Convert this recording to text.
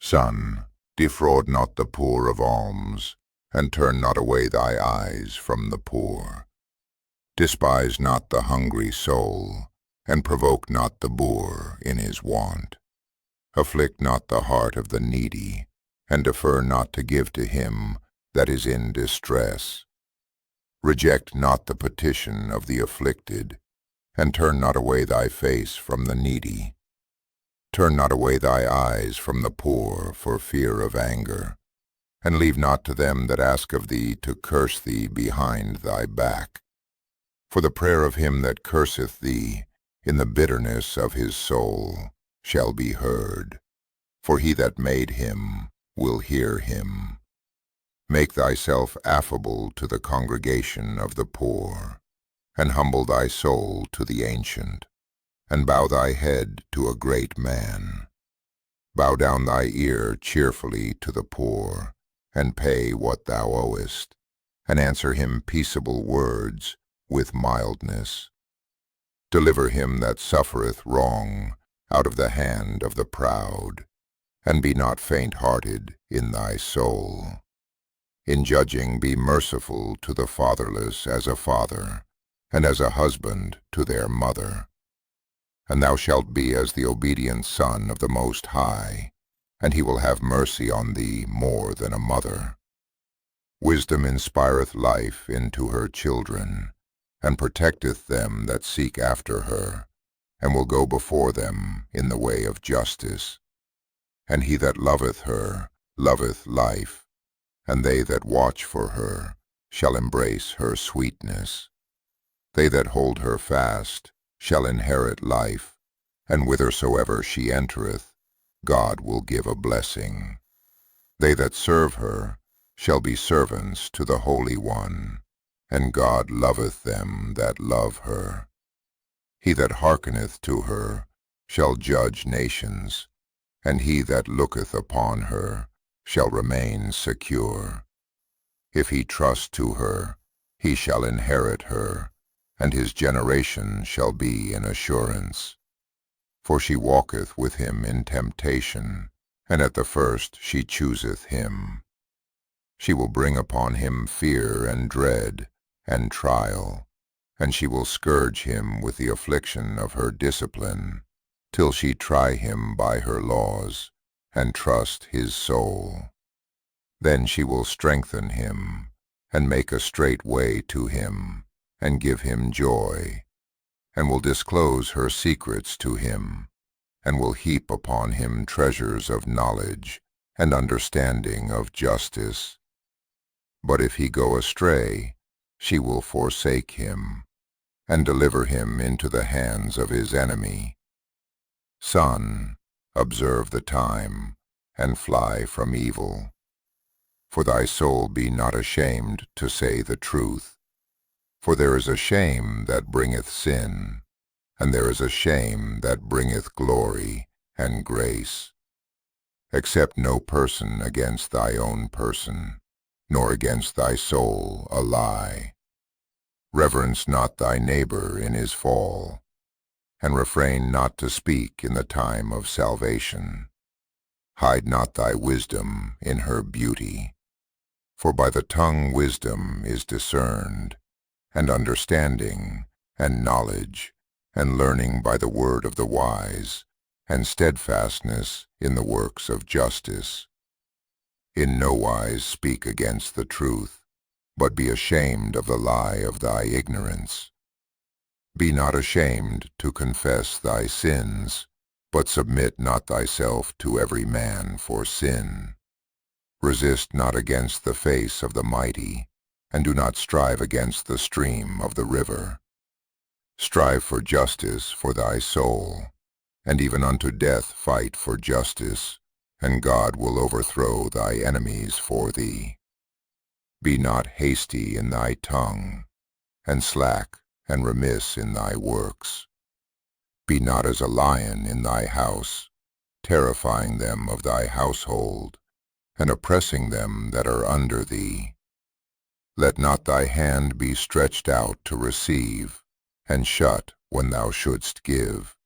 Son, defraud not the poor of alms, and turn not away thy eyes from the poor. Despise not the hungry soul, and provoke not the boor in his want. Afflict not the heart of the needy, and defer not to give to him that is in distress. Reject not the petition of the afflicted, and turn not away thy face from the needy. Turn not away thy eyes from the poor for fear of anger, and leave not to them that ask of thee to curse thee behind thy back. For the prayer of him that curseth thee, in the bitterness of his soul, shall be heard, for he that made him will hear him. Make thyself affable to the congregation of the poor, and humble thy soul to the ancient, and bow thy head to a great man. Bow down thy ear cheerfully to the poor, and pay what thou owest, and answer him peaceable words with mildness. Deliver him that suffereth wrong out of the hand of the proud, and be not faint-hearted in thy soul. In judging be merciful to the fatherless as a father, and as a husband to their mother. And thou shalt be as the obedient Son of the Most High, and he will have mercy on thee more than a mother. Wisdom inspireth life into her children, and protecteth them that seek after her, and will go before them in the way of justice. And he that loveth her loveth life, and they that watch for her shall embrace her sweetness. They that hold her fast shall inherit life, and whithersoever she entereth, God will give a blessing. They that serve her shall be servants to the Holy One, and God loveth them that love her. He that hearkeneth to her shall judge nations, and he that looketh upon her shall remain secure. If he trust to her, he shall inherit her, and his generation shall be in assurance. For she walketh with him in temptation, and at the first she chooseth him. She will bring upon him fear and dread and trial, and she will scourge him with the affliction of her discipline, till she try him by her laws, and trust his soul. Then she will strengthen him, and make a straight way to him, and give him joy, and will disclose her secrets to him, and will heap upon him treasures of knowledge and understanding of justice. But if he go astray, she will forsake him, and deliver him into the hands of his enemy. Son, observe the time, and fly from evil. For thy soul be not ashamed to say the truth. For there is a shame that bringeth sin, and there is a shame that bringeth glory and grace. Accept no person against thy own person, nor against thy soul a lie. Reverence not thy neighbor in his fall, and refrain not to speak in the time of salvation. Hide not thy wisdom in her beauty, for by the tongue wisdom is discerned, and understanding, and knowledge, and learning by the word of the wise, and steadfastness in the works of justice. In no wise speak against the truth, but be ashamed of the lie of thy ignorance. Be not ashamed to confess thy sins, but submit not thyself to every man for sin. Resist not against the face of the mighty, and do not strive against the stream of the river. Strive for justice for thy soul, and even unto death fight for justice, and God will overthrow thy enemies for thee. Be not hasty in thy tongue, and slack and remiss in thy works. Be not as a lion in thy house, terrifying them of thy household, and oppressing them that are under thee. Let not thy hand be stretched out to receive, and shut when thou shouldst give.